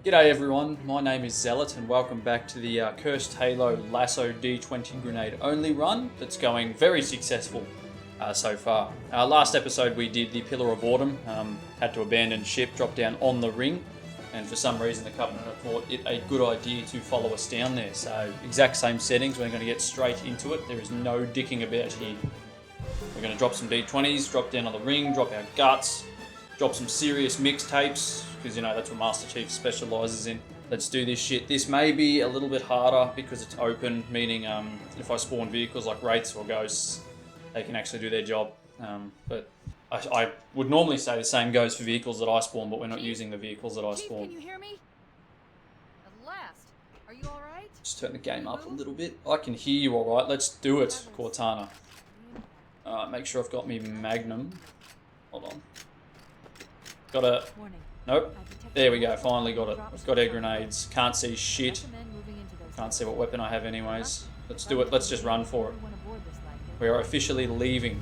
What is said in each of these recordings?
G'day everyone, my name is Zealot and welcome back to the Cursed Halo LASO D20 grenade only run that's going very successful so far. Last episode we did the Pillar of Autumn, had to abandon ship, drop down on the ring, and for some reason the Covenant have thought it a good idea to follow us down there. So exact same settings, we're going to get straight into it, there is no dicking about here. We're going to drop some D20s, drop down on the ring, drop our guts, drop some serious mixtapes, because you know that's what Master Chief specialises in. Let's do this shit. This may be a little bit harder because it's open, meaning if I spawn vehicles like Wraiths or Ghosts, they can actually do their job. But I would normally say the same goes for vehicles that I spawn, but we're not using the vehicles that I spawn. Can you hear me? At last. Are you alright? Just turn the game up a little bit. I can hear you alright. Let's do it, Cortana. Make sure I've got me Magnum. Hold on. Got a... Nope. There we go. Finally got it. I've got air grenades. Can't see shit. Can't see what weapon I have anyways. Let's do it. Let's just run for it. We are officially leaving.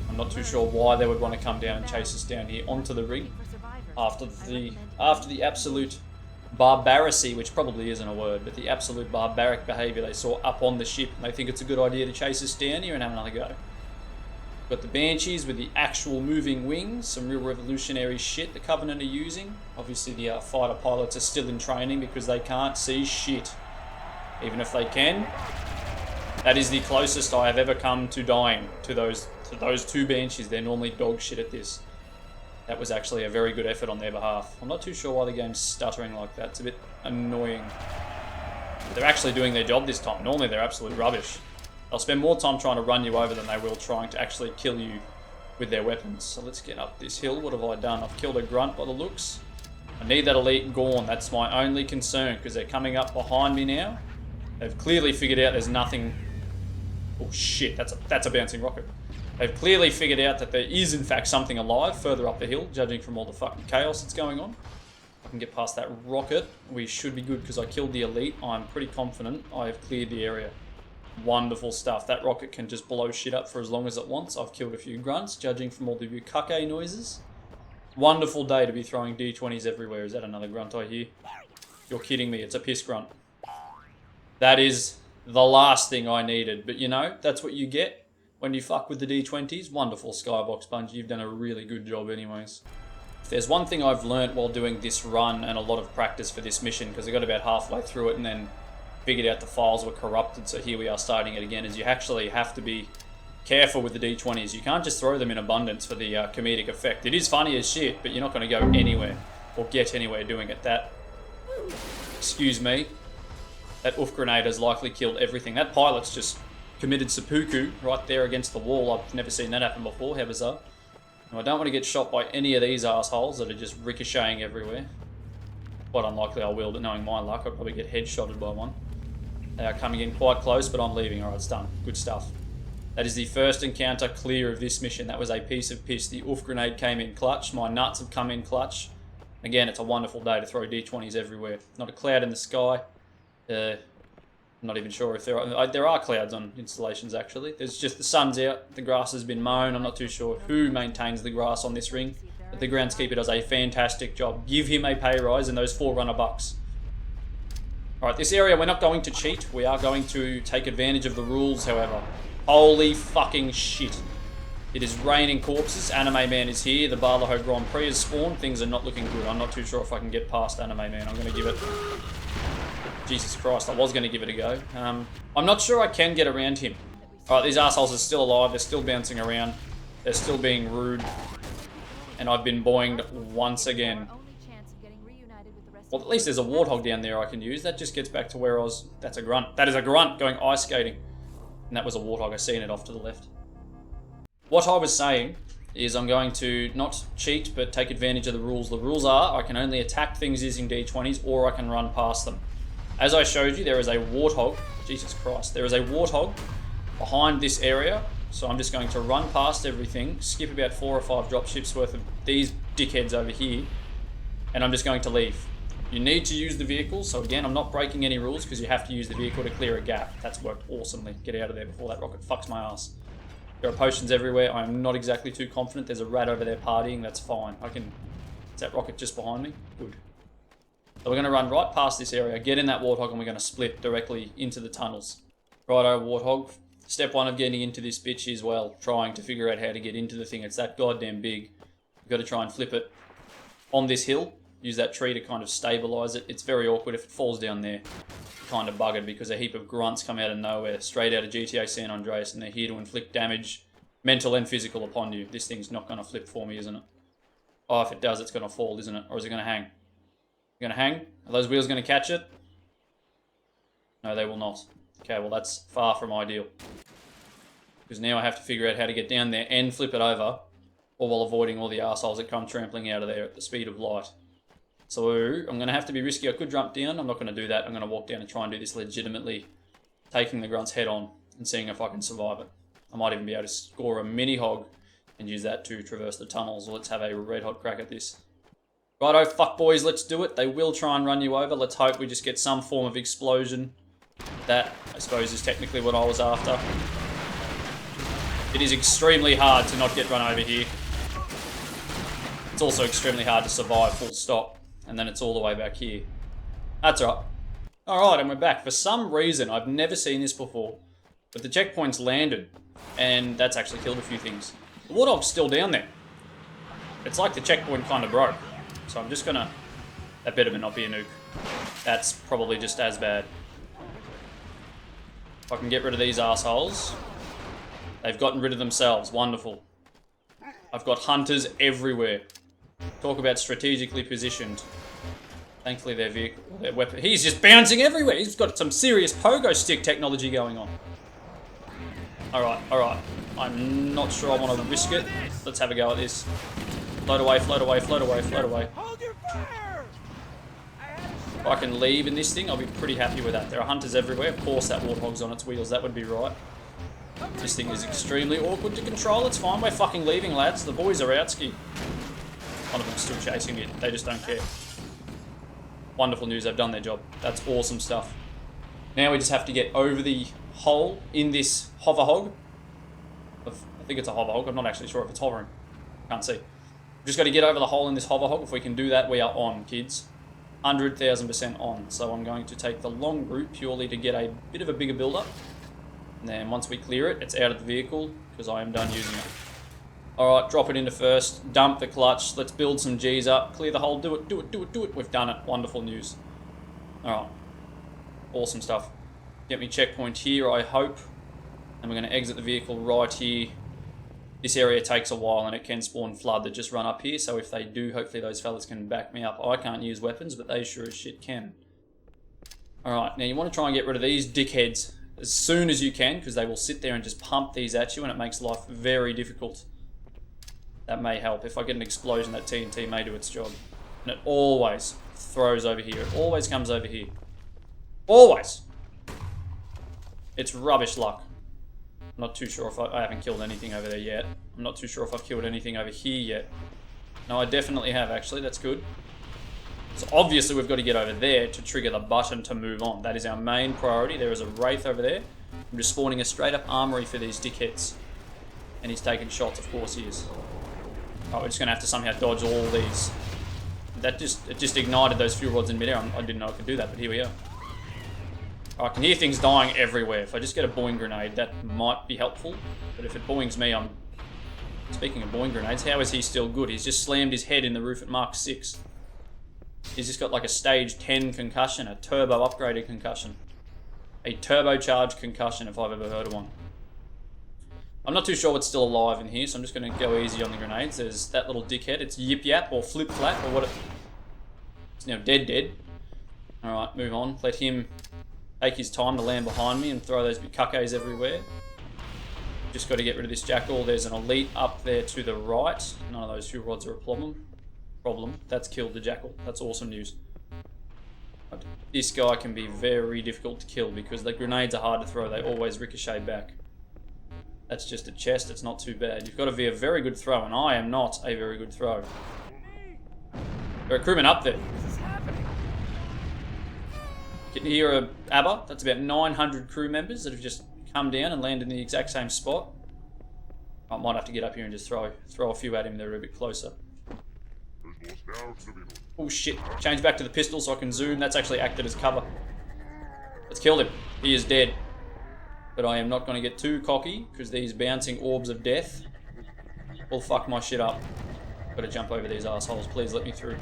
I'm not too sure why they would want to come down and chase us down here onto the ring after the absolute barbarity, which probably isn't a word, but the absolute barbaric behaviour they saw up on the ship. They think it's a good idea to chase us down here and have another go. Got the Banshees with the actual moving wings, some real revolutionary shit the Covenant are using. Obviously the fighter pilots are still in training because they can't see shit. Even if they can, that is the closest I have ever come to dying to those two Banshees. They're normally dog shit at this. That was actually a very good effort on their behalf. I'm not too sure why the game's stuttering like that. It's a bit annoying. But they're actually doing their job this time. Normally they're absolute rubbish. They'll spend more time trying to run you over than they will trying to actually kill you with their weapons. So let's get up this hill. What have I done? I've killed a grunt by the looks. I need that elite gone. That's my only concern because they're coming up behind me now. They've clearly figured out there's nothing... Oh shit, that's a bouncing rocket. They've clearly figured out that there is in fact something alive further up the hill, judging from all the fucking chaos that's going on. If I can get past that rocket, we should be good because I killed the elite. I'm pretty confident I have cleared the area. Wonderful stuff. That rocket can just blow shit up for as long as it wants. I've killed a few grunts, judging from all the bukkake noises. Wonderful day to be throwing D20s everywhere. Is that another grunt I hear? You're kidding me. It's a piss grunt. That is the last thing I needed. But you know, that's what you get when you fuck with the D20s. Wonderful Skybox Bungie. You've done a really good job anyways. If there's one thing I've learnt while doing this run and a lot of practice for this mission, because I got about halfway through it and then figured out the files were corrupted, so here we are starting it again, is you actually have to be careful with the D20s. You can't just throw them in abundance for the comedic effect. It is funny as shit, but you're not going to go anywhere or get anywhere doing it. That, excuse me, that oof grenade has likely killed everything. That pilot's just committed seppuku right there against the wall. I've never seen that happen before, how bizarre. Now, I don't want to get shot by any of these assholes that are just ricocheting everywhere. Quite unlikely I will, but knowing my luck, I'll probably get headshotted by one. They are coming in quite close, but I'm leaving. Alright, it's done. Good stuff. That is the first encounter clear of this mission. That was a piece of piss. The oof grenade came in clutch. My nuts have come in clutch. Again, it's a wonderful day to throw D20s everywhere. Not a cloud in the sky. I'm not even sure if there are clouds on installations, actually. There's just the sun's out. The grass has been mown. I'm not too sure who maintains the grass on this ring, but the groundskeeper does a fantastic job. Give him a pay rise and those Forerunner bucks. Alright, this area we're not going to cheat. We are going to take advantage of the rules, however. Holy fucking shit. It is raining corpses. Anime Man is here. The Barloho Grand Prix has spawned. Things are not looking good. I'm not too sure if I can get past Anime Man. I'm going to give it... Jesus Christ, I was going to give it a go. I'm not sure I can get around him. Alright, these assholes are still alive. They're still bouncing around. They're still being rude. And I've been boinged once again. Well, at least there's a warthog down there I can use. That just gets back to where I was... That's a grunt. That is a grunt going ice skating. And that was a warthog. I seen it off to the left. What I was saying is I'm going to not cheat, but take advantage of the rules. The rules are I can only attack things using D20s or I can run past them. As I showed you, there is a warthog. Jesus Christ. There is a warthog behind this area. So I'm just going to run past everything, skip about 4 or 5 dropships worth of these dickheads over here, and I'm just going to leave. You need to use the vehicle, so again, I'm not breaking any rules because you have to use the vehicle to clear a gap. That's worked awesomely. Get out of there before that rocket fucks my ass. There are potions everywhere. I'm not exactly too confident. There's a rat over there partying. That's fine. Is that rocket just behind me? Good. So we're going to run right past this area, get in that Warthog, and we're going to split directly into the tunnels. Righto, Warthog. Step one of getting into this bitch is, well, trying to figure out how to get into the thing. It's that goddamn big. We've got to try and flip it on this hill. Use that tree to kind of stabilise it. It's very awkward if it falls down there. Kind of buggered because a heap of grunts come out of nowhere, straight out of GTA San Andreas, and they're here to inflict damage, mental and physical, upon you. This thing's not going to flip for me, isn't it? Oh, if it does, it's going to fall, isn't it? Or is it going to hang? Going to hang? Are those wheels going to catch it? No, they will not. Okay, well that's far from ideal. Because now I have to figure out how to get down there and flip it over, all while avoiding all the arseholes that come trampling out of there at the speed of light. So I'm going to have to be risky. I could jump down. I'm not going to do that. I'm going to walk down and try and do this legitimately, taking the grunts head on and seeing if I can survive it. I might even be able to score a mini hog and use that to traverse the tunnels. Let's have a red hot crack at this. Righto, fuck boys, let's do it. They will try and run you over. Let's hope we just get some form of explosion. That, I suppose, is technically what I was after. It is extremely hard to not get run over here. It's also extremely hard to survive, full stop. And then it's all the way back here. That's right. Alright, and we're back. For some reason, I've never seen this before, but the checkpoint's landed. And that's actually killed a few things. The Warthog's still down there. It's like the checkpoint kind of broke. So I'm just gonna... That better not be a nuke. That's probably just as bad. If I can get rid of these assholes. They've gotten rid of themselves. Wonderful. I've got hunters everywhere. Talk about strategically positioned. Thankfully their vehicle, their weapon... He's just bouncing everywhere. He's got some serious pogo stick technology going on. Alright, alright. I'm not sure I want to risk it. Let's have a go at this. Float away, float away, float away, float away. If I can leave in this thing, I'll be pretty happy with that. There are hunters everywhere. Of course that Warthog's on its wheels. That would be right. This thing is extremely awkward to control. It's fine. We're fucking leaving, lads. The boys are out ski. One of them's still chasing me. They just don't care. Wonderful news. They've done their job. That's awesome stuff. Now we just have to get over the hole in this hover hog. I think it's a hover hog. I'm not actually sure if it's hovering. Can't see. We've just got to get over the hole in this hover hog. If we can do that, we are on, kids. 100,000% on. So I'm going to take the long route purely to get a bit of a bigger build-up. And then once we clear it, it's out of the vehicle because I am done using it. Alright, drop it into first. Dump the clutch. Let's build some G's up. Clear the hole. Do it, do it, do it, do it. We've done it. Wonderful news. Alright. Awesome stuff. Get me checkpoint here, I hope. And we're going to exit the vehicle right here. This area takes a while and it can spawn flood that just run up here. So if they do, hopefully those fellas can back me up. I can't use weapons, but they sure as shit can. Alright, now you want to try and get rid of these dickheads as soon as you can, because they will sit there and just pump these at you and it makes life very difficult. That may help. If I get an explosion, that TNT may do its job. And it always throws over here. It always comes over here. Always! It's rubbish luck. I'm not too sure if I haven't killed anything over there yet. I'm not too sure if I've killed anything over here yet. No, I definitely have, actually. That's good. So obviously we've got to get over there to trigger the button to move on. That is our main priority. There is a Wraith over there. I'm just spawning a straight up armory for these dickheads. And he's taking shots, of course he is. Oh, we're just going to have to somehow dodge all these. It just ignited those fuel rods in midair. I didn't know I could do that, but here we are. I can hear things dying everywhere. If I just get a boing grenade, that might be helpful. But if it boings me, I'm... Speaking of boing grenades, how is he still good? He's just slammed his head in the roof at Mark 6. He's just got like a stage 10 concussion, a turbo upgraded concussion. A turbocharged concussion, if I've ever heard of one. I'm not too sure what's still alive in here, so I'm just going to go easy on the grenades. There's that little dickhead. It's Yip Yap or Flip Flap or what it... It's now dead. Alright, move on. Let him take his time to land behind me and throw those big cuckoos everywhere. Just got to get rid of this jackal. There's an elite up there to the right. None of those fuel rods are a problem. That's killed the jackal. That's awesome news. But this guy can be very difficult to kill because the grenades are hard to throw. They always ricochet back. That's just a chest. It's not too bad. You've got to be a very good throw, and I am not a very good throw. There are crewmen up there. You can hear a ABBA. That's about 900 crew members that have just come down and landed in the exact same spot. I might have to get up here and just throw a few at him that are a bit closer. Oh shit. Change back to the pistol so I can zoom. That's actually acted as cover. Let's kill him. He is dead. But I am not going to get too cocky because these bouncing orbs of death will fuck my shit up. Gotta jump over these assholes. Please let me through.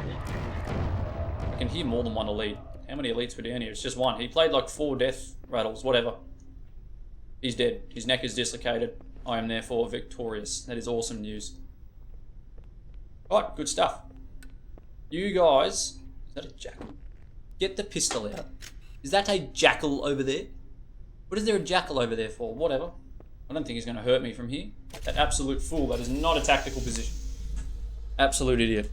I can hear more than one elite. How many elites were down here? It's just one. He played like 4 death rattles. Whatever. He's dead. His neck is dislocated. I am therefore victorious. That is awesome news. Alright, good stuff. You guys... Is that a jackal? Get the pistol out. Is that a jackal over there? What is there a jackal over there for? Whatever. I don't think he's going to hurt me from here. That absolute fool. That is not a tactical position. Absolute idiot.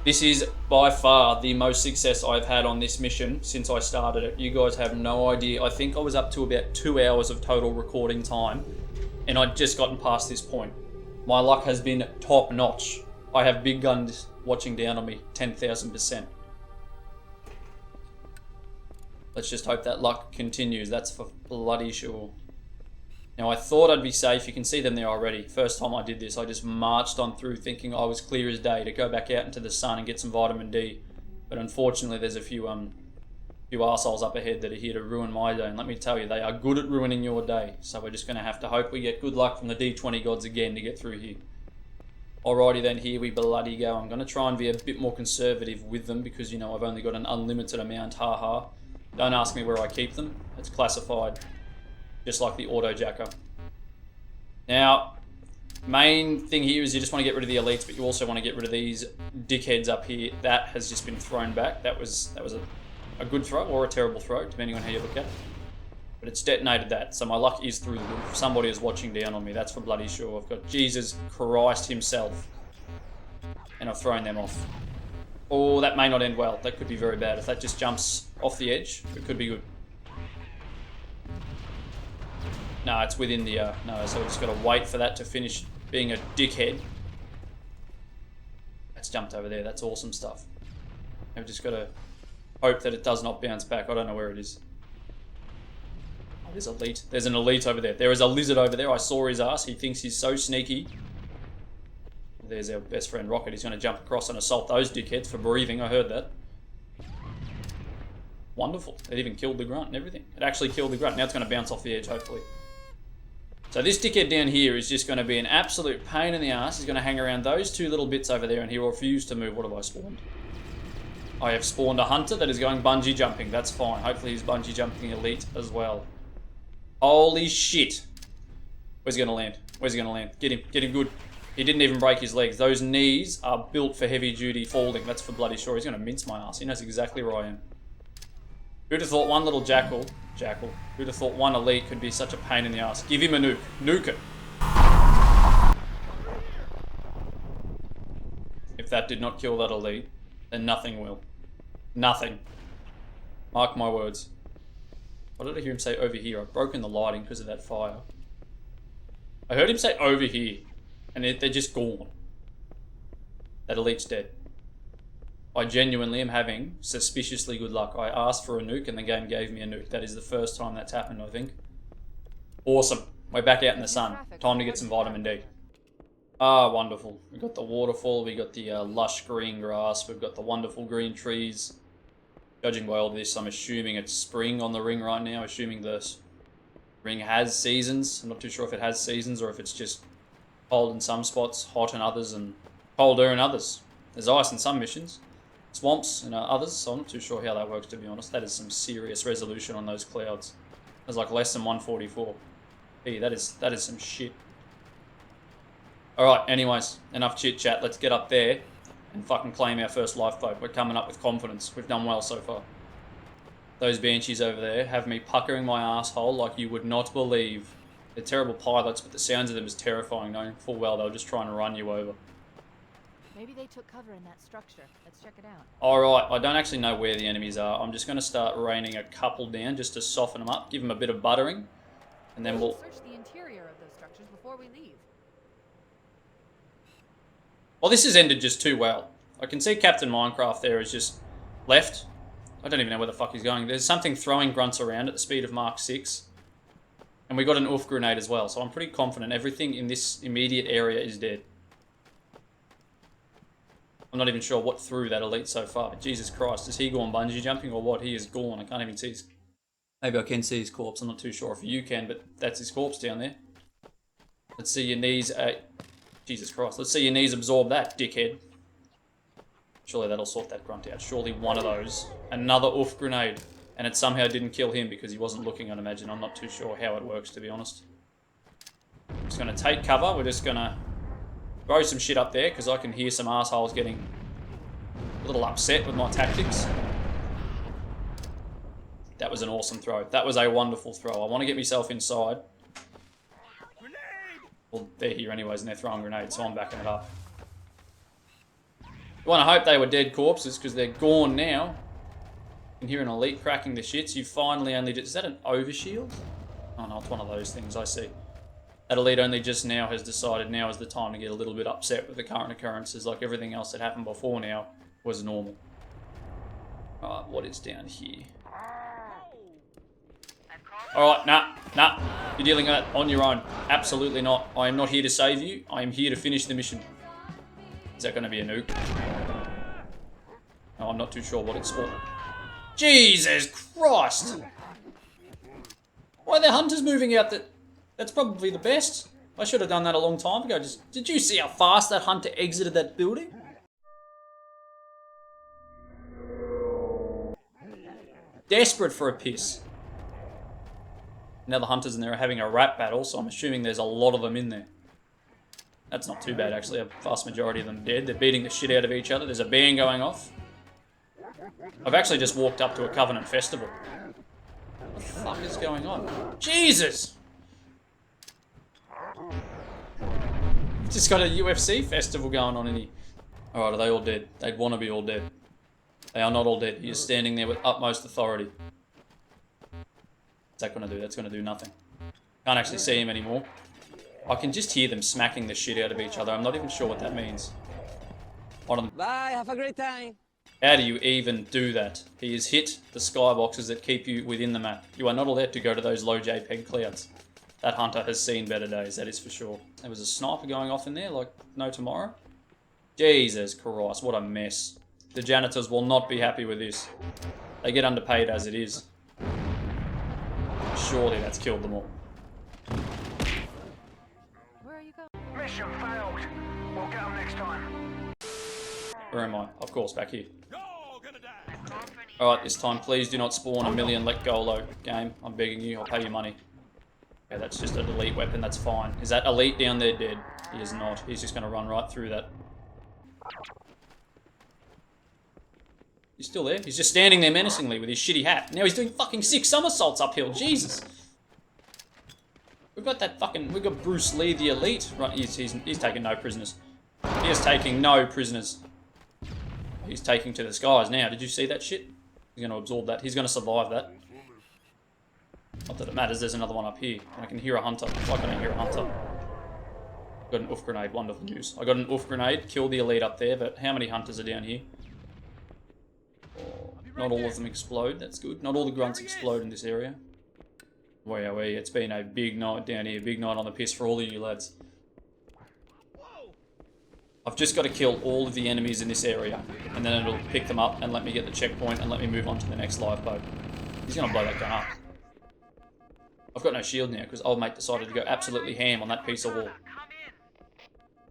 This is by far the most success I've had on this mission since I started it. You guys have no idea. I think I was up to about 2 hours of total recording time, and I'd just gotten past this point. My luck has been top notch. I have big guns watching down on me, 10,000%. Let's just hope that luck continues. That's for bloody sure. Now, I thought I'd be safe. You can see them there already. First time I did this, I just marched on through thinking I was clear as day to go back out into the sun and get some vitamin D. But unfortunately, there's a few arseholes up ahead that are here to ruin my day. And let me tell you, they are good at ruining your day. So we're just going to have to hope we get good luck from the D20 gods again to get through here. Alrighty then, here we bloody go. I'm going to try and be a bit more conservative with them because, you know, I've only got an unlimited amount, haha. Don't ask me where I keep them. It's classified. Just like the auto jacker. Now, main thing here is you just want to get rid of the elites, but you also want to get rid of these dickheads up here. That has just been thrown back. That was a good throw or a terrible throw, depending on how you look at it. But it's detonated that, so my luck is through the roof. Somebody is watching down on me, that's for bloody sure. I've got Jesus Christ himself. And I've thrown them off. Oh, that may not end well. That could be very bad. If that just jumps off the edge, it could be good. No, it's within the... no, so we've just got to wait for that to finish being a dickhead. That's jumped over there. That's awesome stuff. I've just got to hope that it does not bounce back. I don't know where it is. Oh, there's elite. There's an elite over there. There is a lizard over there. I saw his ass. He thinks he's so sneaky. There's our best friend Rocket. He's going to jump across and assault those dickheads for breathing. I heard that. Wonderful. It even killed the grunt and everything. It actually killed the grunt. Now it's going to bounce off the edge, hopefully. So this dickhead down here is just going to be an absolute pain in the ass. He's going to hang around those 2 little bits over there and he will refuse to move. What have I spawned? I have spawned a hunter that is going bungee jumping. That's fine. Hopefully he's bungee jumping elite as well. Holy shit. Where's he going to land? Where's he going to land? Get him. Get him good. He didn't even break his legs. Those knees are built for heavy duty falling. That's for bloody sure. He's going to mince my ass. He knows exactly where I am. Who'd have thought one little jackal. Who'd have thought one elite could be such a pain in the ass? Give him a nuke. Nuke it. If that did not kill that elite, then nothing will. Nothing. Mark my words. What did I hear him say over here? I've broken the lighting because of that fire. I heard him say over here, and they're just gone. That elite's dead. I genuinely am having suspiciously good luck. I asked for a nuke and the game gave me a nuke. That is the first time that's happened, I think. Awesome. We're back out in the sun. Time to get some vitamin D. Ah, wonderful. We've got the waterfall. We've got the lush green grass. We've got the wonderful green trees. Judging by all this, I'm assuming it's spring on the ring right now. Assuming the ring has seasons. I'm not too sure if it has seasons or if it's just cold in some spots, hot in others, and colder in others. There's ice in some missions. Swamps and others, so I'm not too sure how that works, to be honest. That is some serious resolution on those clouds. There's like less than 144. Hey, that is some shit. Alright, anyways, enough chit chat. Let's get up there and fucking claim our first lifeboat. We're coming up with confidence. We've done well so far. Those banshees over there have me puckering my asshole like you would not believe. They're terrible pilots, but the sounds of them is terrifying, knowing full well they'll just try and run you over. Maybe they took cover in that structure. Let's check it out. Alright, I don't actually know where the enemies are. I'm just going to start raining a couple down just to soften them up, give them a bit of buttering, and then we'll... search the interior of those structures before we leave. Well, this has ended just too well. I can see Captain Minecraft there is just left. I don't even know where the fuck he's going. There's something throwing grunts around at the speed of Mark 6. And we got an oof grenade as well, so I'm pretty confident everything in this immediate area is dead. I'm not even sure what threw that elite so far. Jesus Christ, is he gone bungee jumping or what? He is gone. I can't even see his... Maybe I can see his corpse. I'm not too sure if you can, but that's his corpse down there. Let's see your knees... Jesus Christ. Let's see your knees absorb that, dickhead. Surely that'll sort that grunt out. Surely one of those. Another oof grenade. And it somehow didn't kill him because he wasn't looking, I'd imagine. I'm not too sure how it works, to be honest. I'm just going to take cover. We're just going to throw some shit up there because I can hear some assholes getting a little upset with my tactics. That was an awesome throw. That was a wonderful throw. I want to get myself inside. Well, they're here anyways and they're throwing grenades, so I'm backing it up. You want to hope they were dead corpses because they're gone now. You can hear an elite cracking the shits. You finally only... Is that an overshield? Oh no, it's one of those things, I see. That elite only just now has decided now is the time to get a little bit upset with the current occurrences. Like everything else that happened before now was normal. Alright, what is down here? Alright, nah. You're dealing with that on your own. Absolutely not. I am not here to save you. I am here to finish the mission. Is that going to be a nuke? No, I'm not too sure what it's for. Jesus Christ! Why are there hunters moving out that... That's probably the best. I should have done that a long time ago. Did you see how fast that hunter exited that building? Desperate for a piss. Now the hunters in there are having a rap battle, so I'm assuming there's a lot of them in there. That's not too bad, actually. A vast majority of them dead. They're beating the shit out of each other. There's a band going off. I've actually just walked up to a Covenant festival. What the fuck is going on? Jesus! Just got a UFC festival going on in here. Alright, are they all dead? They'd want to be all dead. They are not all dead. He is standing there with utmost authority. What's that going to do? That's going to do nothing. Can't actually see him anymore. I can just hear them smacking the shit out of each other. I'm not even sure what that means. One of them. Bye, have a great time. How do you even do that? He has hit the skyboxes that keep you within the map. You are not allowed to go to those low JPEG clouds. That hunter has seen better days, that is for sure. There was a sniper going off in there like no tomorrow. Jesus Christ, what a mess. The janitors will not be happy with this. They get underpaid as it is. Surely that's killed them all. Where are you going? Mission failed. We'll get them next time. Where am I? Of course, back here. Alright, this time please do not spawn a million let go low game. I'm begging you, I'll pay you money. Okay, that's just an elite weapon, that's fine. Is that elite down there dead? He is not. He's just going to run right through that. He's still there. He's just standing there menacingly with his shitty hat. Now he's doing fucking 6 somersaults uphill. Jesus. We've got that fucking... We've got Bruce Lee, the elite. Right, he's taking no prisoners. He is taking no prisoners. He's taking to the skies now. Did you see that shit? He's going to absorb that. He's going to survive that. Not that it matters. There's another one up here. And I can hear a hunter. Why can't I hear a hunter? Got an oof grenade. Wonderful news. I got an oof grenade. Killed the elite up there. But how many hunters are down here? Oh, not all of them explode. That's good. Not all the grunts explode in this area. Wowee. It's been a big night down here. Big night on the piss for all of you lads. I've just got to kill all of the enemies in this area. And then it'll pick them up and let me get the checkpoint and let me move on to the next lifeboat. He's going to blow that gun up. I've got no shield now because old mate decided to go absolutely ham on that piece of wall.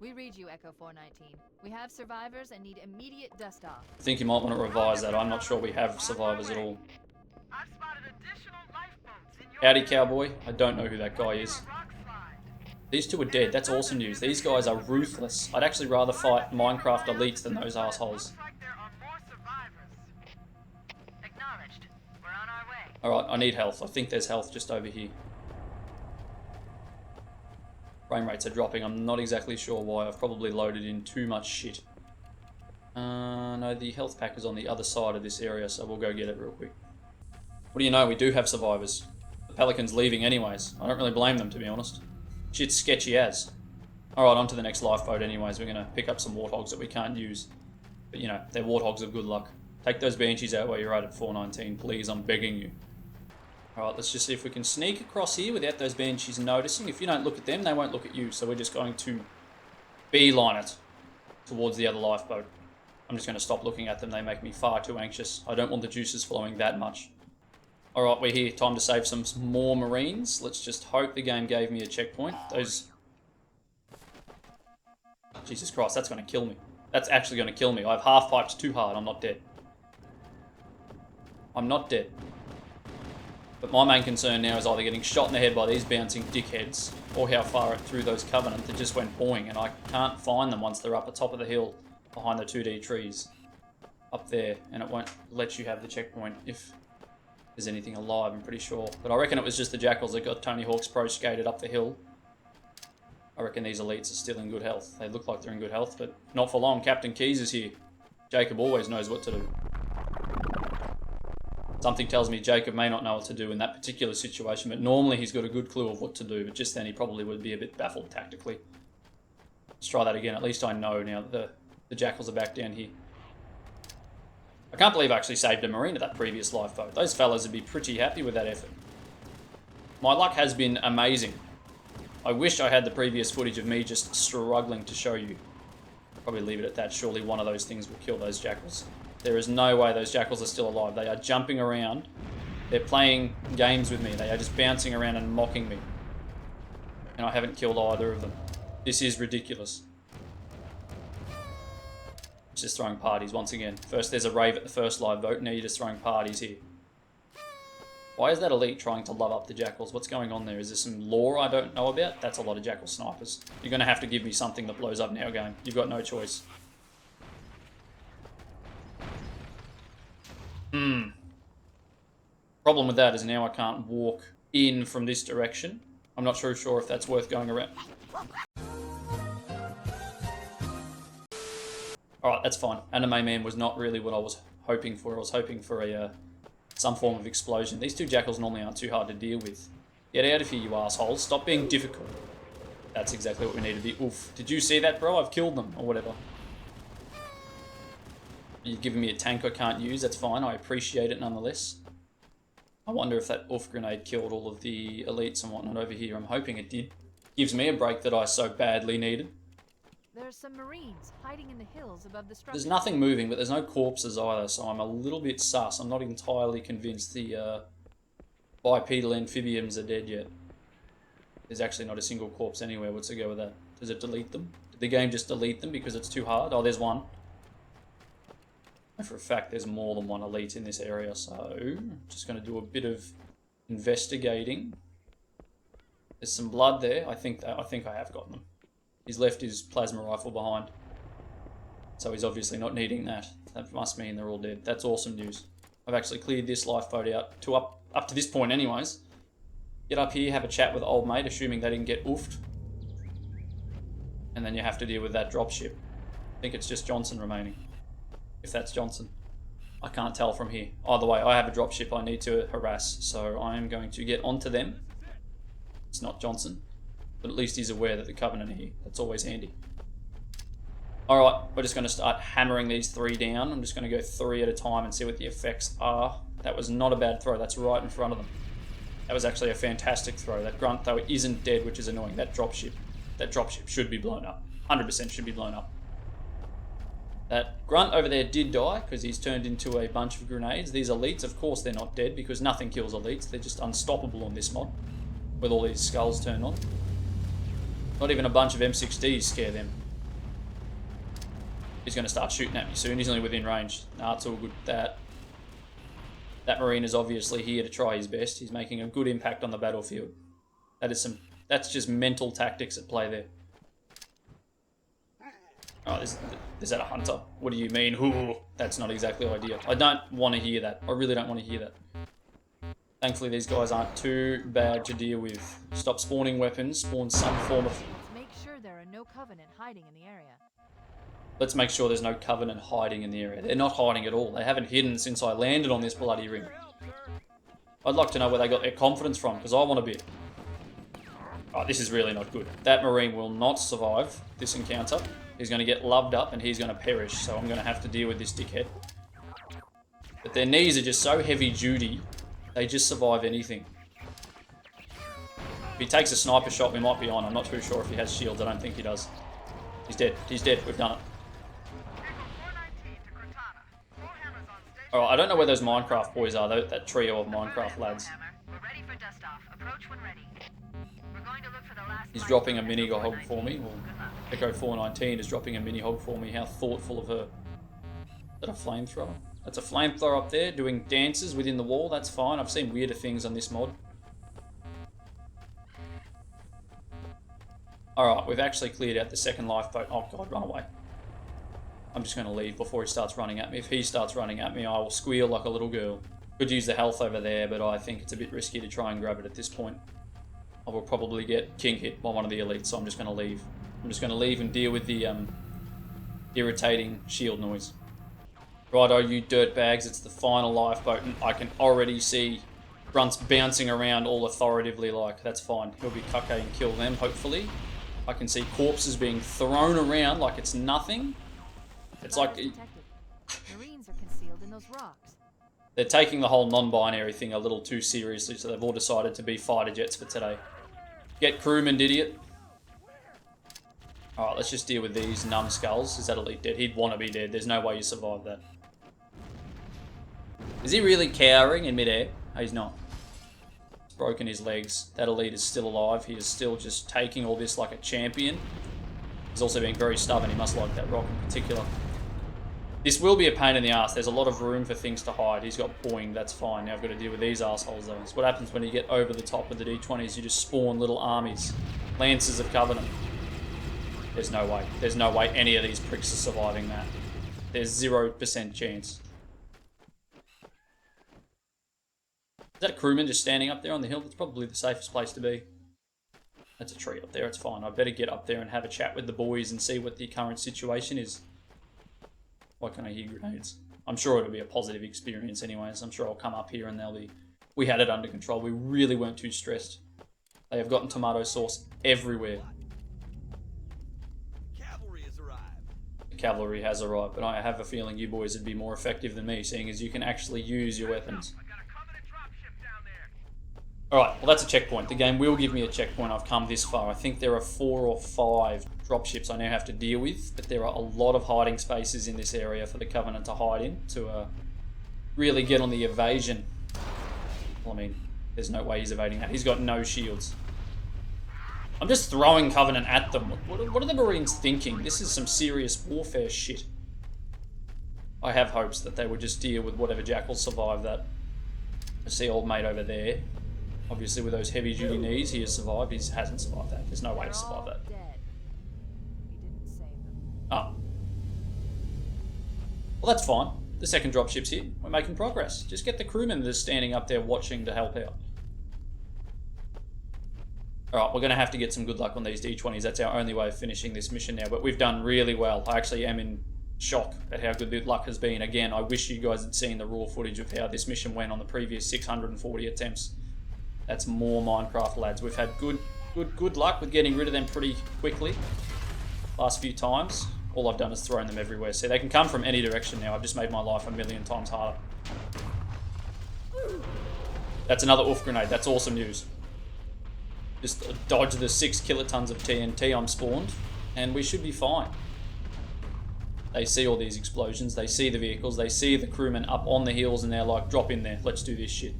We read you, Echo 419. We have survivors and need immediate dust off. I think you might want to revise that. I'm not sure we have survivors at all. Howdy, cowboy. I don't know who that guy is. These two are dead. That's awesome news. These guys are ruthless. I'd actually rather fight Minecraft elites than those assholes. Alright, I need health. I think there's health just over here. Frame rates are dropping. I'm not exactly sure why. I've probably loaded in too much shit. No, the health pack is on the other side of this area, so we'll go get it real quick. What do you know? We do have survivors. The Pelican's leaving anyways. I don't really blame them, to be honest. Shit's sketchy as. Alright, on to the next lifeboat anyways. We're going to pick up some warthogs that we can't use. But, you know, they're warthogs of good luck. Take those banshees out while you're at 419, please. I'm begging you. Alright, let's just see if we can sneak across here without those banshees noticing. If you don't look at them, they won't look at you. So we're just going to beeline it towards the other lifeboat. I'm just going to stop looking at them. They make me far too anxious. I don't want the juices flowing that much. Alright, we're here. Time to save some more Marines. Let's just hope the game gave me a checkpoint. Those... Jesus Christ, that's going to kill me. That's actually going to kill me. I've half-piped too hard. I'm not dead. I'm not dead. But my main concern now is either getting shot in the head by these bouncing dickheads or how far it through those Covenant that just went boing, and I can't find them once they're up the top of the hill behind the 2D trees up there, and it won't let you have the checkpoint if there's anything alive, I'm pretty sure. But I reckon it was just the Jackals that got Tony Hawk's Pro skated up the hill. I reckon these elites are still in good health. They look like they're in good health, but not for long. Captain Keys is here. Jacob always knows what to do. Something tells me Jacob may not know what to do in that particular situation, but normally he's got a good clue of what to do, but just then he probably would be a bit baffled tactically. Let's try that again. At least I know now that the Jackals are back down here. I can't believe I actually saved a Marine at that previous lifeboat. Those fellas would be pretty happy with that effort. My luck has been amazing. I wish I had the previous footage of me just struggling to show you. Probably leave it at that. Surely one of those things will kill those Jackals. There is no way those Jackals are still alive. They are jumping around. They're playing games with me. They are just bouncing around and mocking me. And I haven't killed either of them. This is ridiculous. It's just throwing parties once again. First there's a rave at the first live vote. Now you're just throwing parties here. Why is that elite trying to love up the Jackals? What's going on there? Is there some lore I don't know about? That's a lot of Jackal snipers. You're going to have to give me something that blows up now, game. You've got no choice. Problem with that is now I can't walk in from this direction. I'm not sure if that's worth going around. Alright, that's fine. Anime Man was not really what I was hoping for. I was hoping for a some form of explosion. These two Jackals normally aren't too hard to deal with. Get out of here, you assholes. Stop being difficult. That's exactly what we need to be. Oof. Did you see that, bro? I've killed them, or whatever. You've given me a tank I can't use. That's fine. I appreciate it nonetheless. I wonder if that oof grenade killed all of the elites and whatnot over here. I'm hoping it did. Gives me a break that I so badly needed. There's some Marines hiding in the hills above the structure. There's nothing moving, but there's no corpses either, so I'm a little bit sus. I'm not entirely convinced the bipedal amphibians are dead yet. There's actually not a single corpse anywhere. What's the go with that? Does it delete them? Did the game just delete them because it's too hard? Oh, there's one. And for a fact, there's more than one elite in this area, so I'm just going to do a bit of investigating. There's some blood there. I think I have gotten them. He's left his plasma rifle behind, so he's obviously not needing that. That must mean they're all dead. That's awesome news. I've actually cleared this lifeboat out to up to this point, anyways. Get up here, have a chat with old mate, assuming they didn't get oofed, and then you have to deal with that dropship. I think it's just Johnson remaining. If that's Johnson. I can't tell from here. Either way, I have a dropship I need to harass, so I am going to get onto them. It's not Johnson, but at least he's aware that the Covenant are here. That's always handy. Alright, we're just going to start hammering these three down. I'm just going to go 3 at a time and see what the effects are. That was not a bad throw. That's right in front of them. That was actually a fantastic throw. That grunt, though, isn't dead, which is annoying. That dropship should be blown up. 100% should be blown up. That grunt over there did die because he's turned into a bunch of grenades. These elites, of course, they're not dead because nothing kills elites. They're just unstoppable on this mod with all these skulls turned on. Not even a bunch of M60s scare them. He's going to start shooting at me soon. He's only within range. Nah, it's all good. That Marine is obviously here to try his best. He's making a good impact on the battlefield. That's just mental tactics at play there. Oh, is that a hunter? What do you mean? Ooh, that's not exactly ideal. I don't want to hear that. I really don't want to hear that. Thankfully, these guys aren't too bad to deal with. Stop spawning weapons. Spawn some form of... Make sure there are no Covenant hiding in the area. Let's make sure there's no Covenant hiding in the area. They're not hiding at all. They haven't hidden since I landed on this bloody ring. I'd like to know where they got their confidence from, because I want a bit. Oh, this is really not good. That Marine will not survive this encounter. He's going to get loved up and he's going to perish, so I'm going to have to deal with this dickhead. But their knees are just so heavy duty, they just survive anything. If he takes a sniper shot, we might be on. I'm not too sure if he has shields. I don't think he does. He's dead. He's dead. We've done it. Alright, I don't know where those Minecraft boys are, that trio of Minecraft lads. We're ready for dust off. Approach when ready. We're going to look for the last. He's dropping a mini hog for me. Well, Echo 419 is dropping a mini hog for me. How thoughtful of her. Is that a flamethrower? That's a flamethrower up there doing dances within the wall. That's fine. I've seen weirder things on this mod. Alright, we've actually cleared out the second lifeboat. Oh god, run away. I'm just going to leave before he starts running at me. If he starts running at me, I will squeal like a little girl. Could use the health over there, but I think it's a bit risky to try and grab it at this point. I will probably get king hit by one of the elites, so I'm just going to leave. I'm just going to leave and deal with the irritating shield noise. Righto, you dirtbags, it's the final lifeboat, and I can already see grunts bouncing around all authoritatively like, that's fine. He'll be cucke and kill them, hopefully. I can see corpses being thrown around like it's nothing. It's like... Marines are concealed in those rocks. They're taking the whole non-binary thing a little too seriously, so they've all decided to be fighter jets for today. Get crewman, idiot. Alright, let's just deal with these numbskulls. Is that elite dead? He'd want to be dead. There's no way you survive that. Is he really cowering in midair? No, he's not. He's broken his legs. That elite is still alive. He is still just taking all this like a champion. He's also being very stubborn. He must like that rock in particular. This will be a pain in the ass. There's a lot of room for things to hide. He's got boing, that's fine. Now I've got to deal with these assholes though. It's what happens when you get over the top of the D20s. You just spawn little armies. Lancers of Covenant. There's no way. There's no way any of these pricks are surviving that. There's 0% chance. Is that a crewman just standing up there on the hill? That's probably the safest place to be. That's a tree up there. It's fine. I better get up there and have a chat with the boys and see what the current situation is. Why can't I hear grenades? I'm sure it'll be a positive experience anyways. I'm sure I'll come up here and they'll be... We had it under control. We really weren't too stressed. They have gotten tomato sauce everywhere. Cavalry has arrived. The cavalry has arrived, but I have a feeling you boys would be more effective than me, seeing as you can actually use your weapons. Alright, well that's a checkpoint. The game will give me a checkpoint. I've come this far. I think there are 4 or 5 dropships I now have to deal with, but there are a lot of hiding spaces in this area for the Covenant to hide in to really get on the evasion. Well, I mean, there's no way he's evading that. He's got no shields. I'm just throwing Covenant at them. What are the Marines thinking? This is some serious warfare shit. I have hopes that they would just deal with whatever jackals survive that. I see old mate over there. Obviously, with those heavy-duty knees, he has survived. He hasn't survived that. There's no way to survive that. Oh. Well, that's fine. The second dropship's here. We're making progress. Just get the crewmen that are standing up there watching to help out. Alright, we're going to have to get some good luck on these D20s. That's our only way of finishing this mission now. But we've done really well. I actually am in shock at how good the luck has been. Again, I wish you guys had seen the raw footage of how this mission went on the previous 640 attempts. That's more Minecraft lads. We've had good luck with getting rid of them pretty quickly. Last few times. All I've done is thrown them everywhere. See, they can come from any direction now. I've just made my life a million times harder. That's another oof grenade. That's awesome news. Just dodge the 6 kilotons of TNT I'm spawned, and we should be fine. They see all these explosions. They see the vehicles. They see the crewmen up on the hills, and they're like, drop in there. Let's do this shit.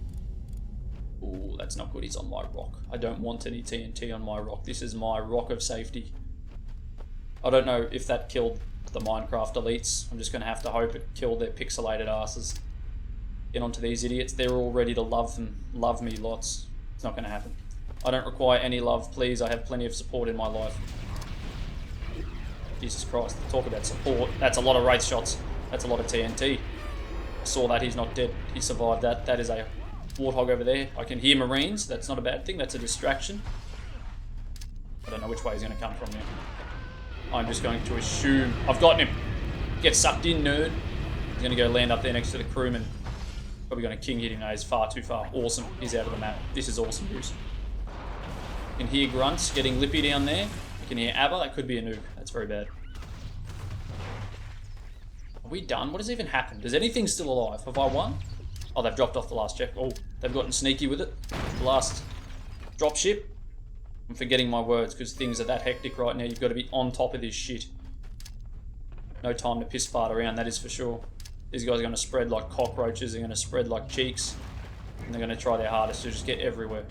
Ooh, that's not good. He's on my rock. I don't want any TNT on my rock. This is my rock of safety. I don't know if that killed the Minecraft elites. I'm just going to have to hope it killed their pixelated asses. Get onto these idiots. They're all ready to love me lots. It's not going to happen. I don't require any love, please. I have plenty of support in my life. Jesus Christ. Talk about support. That's a lot of wraith shots. That's a lot of TNT. I saw that. He's not dead. He survived that. That is a warthog over there. I can hear Marines. That's not a bad thing. That's a distraction. I don't know which way he's going to come from now. I'm just going to assume... I've gotten him. Get sucked in, nerd. He's going to go land up there next to the crewman. Probably going to king hit him. No, he's far too far. Awesome. He's out of the map. This is awesome news. You can hear grunts getting lippy down there. You can hear ABBA. That could be a nuke. That's very bad. Are we done? What has even happened? Is anything still alive? Have I won? Oh, they've dropped off the last check. Oh, they've gotten sneaky with it. The last dropship. I'm forgetting my words because things are that hectic right now. You've got to be on top of this shit. No time to piss fart around, that is for sure. These guys are going to spread like cockroaches. They're going to spread like cheeks. And they're going to try their hardest to just get everywhere.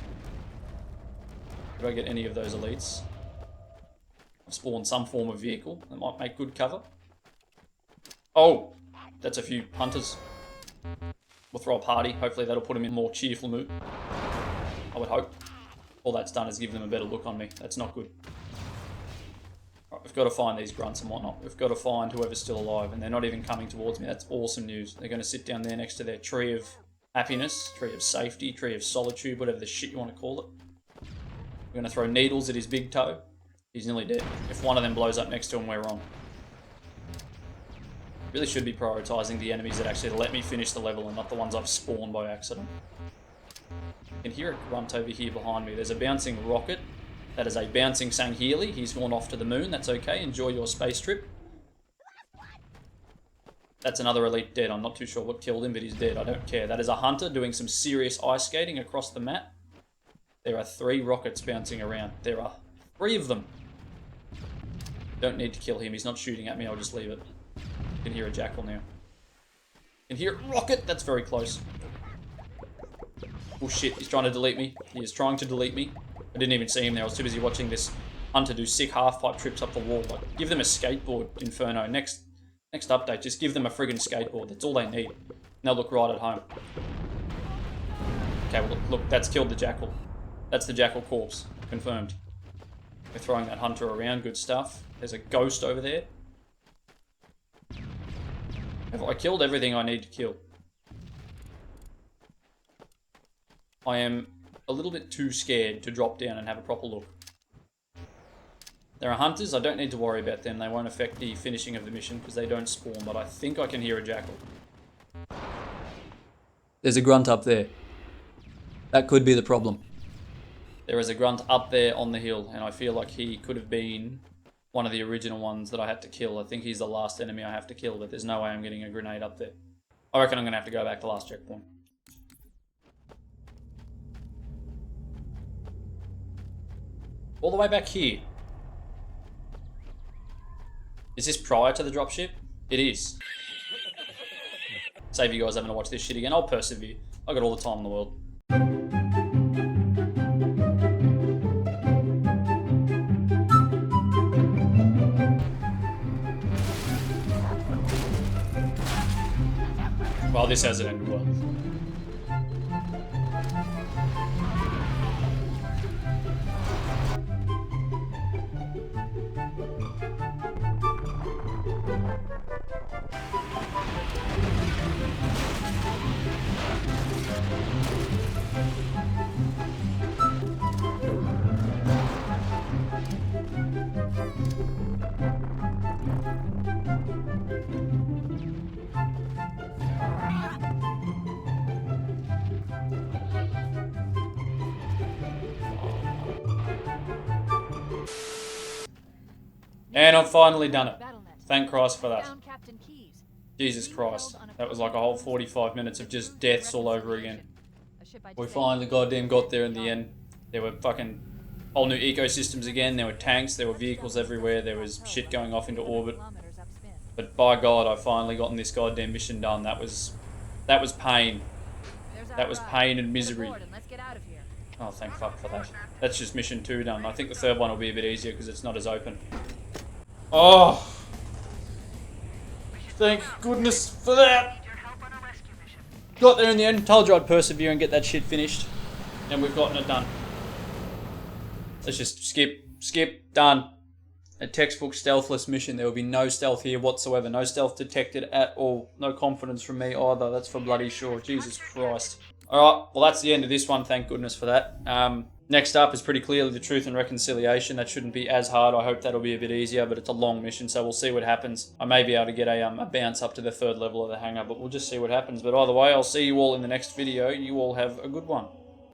Did I get any of those elites? I've spawned some form of vehicle that might make good cover. Oh, that's a few hunters. We'll throw a party. Hopefully that'll put them in a more cheerful mood. I would hope. All that's done is give them a better look on me. That's not good. Right, we've got to find these grunts and whatnot. We've got to find whoever's still alive, and they're not even coming towards me. That's awesome news. They're going to sit down there next to their tree of happiness, tree of safety, tree of solitude, whatever the shit you want to call it. We're going to throw needles at his big toe. He's nearly dead. If one of them blows up next to him, we're wrong. Really should be prioritising the enemies that actually let me finish the level and not the ones I've spawned by accident. You can hear a grunt over here behind me. There's a bouncing rocket. That is a bouncing Sangheili. He's gone off to the moon. That's okay. Enjoy your space trip. That's another elite dead. I'm not too sure what killed him, but he's dead. I don't care. That is a hunter doing some serious ice skating across the map. There are 3 rockets bouncing around. There are 3 of them. Don't need to kill him. He's not shooting at me. I'll just leave it. You can hear a jackal now. You can hear a rocket. That's very close. Oh shit, he's trying to delete me. He is trying to delete me. I didn't even see him there. I was too busy watching this hunter do sick half-pipe trips up the wall. Like, give them a skateboard, Inferno. Next update, just give them a friggin' skateboard. That's all they need. And they'll look right at home. Okay, well, look, that's killed the jackal. That's the jackal corpse. Confirmed. We're throwing that hunter around. Good stuff. There's a ghost over there. Have I killed everything I need to kill? I am a little bit too scared to drop down and have a proper look. There are hunters. I don't need to worry about them. They won't affect the finishing of the mission because they don't spawn, but I think I can hear a jackal. There's a grunt up there. That could be the problem. There is a grunt up there on the hill, and I feel like he could have been one of the original ones that I had to kill. I think he's the last enemy I have to kill, but there's no way I'm getting a grenade up there. I reckon I'm going to have to go back to last checkpoint. All the way back here. Is this prior to the dropship? It is. Save you guys having to watch this shit again. I'll persevere. I got all the time in the world. Well, this hasn't ended well. And I've finally done it. Thank Christ for that. Jesus Christ. That was like a whole 45 minutes of just deaths all over again. We finally goddamn got there in the end. There were fucking whole new ecosystems again. There were tanks, there were vehicles everywhere, there was shit going off into orbit. But by God, I've finally gotten this goddamn mission done. That was pain. That was pain and misery. Oh, thank fuck for that. That's just mission 2 done. I think the 3rd one will be a bit easier because it's not as open. Oh! Thank goodness for that! Got there in the end. Told you I'd persevere and get that shit finished. And we've gotten it done. Let's just skip, done. A textbook stealthless mission. There will be no stealth here whatsoever. No stealth detected at all. No confidence from me either. That's for bloody sure. Jesus Christ. Alright, well that's the end of this one. Thank goodness for that. Next up is pretty clearly the Truth and Reconciliation. That shouldn't be as hard. I hope that'll be a bit easier, but it's a long mission, so we'll see what happens. I may be able to get a bounce up to the 3rd level of the hangar, but we'll just see what happens. But either way, I'll see you all in the next video. You all have a good one.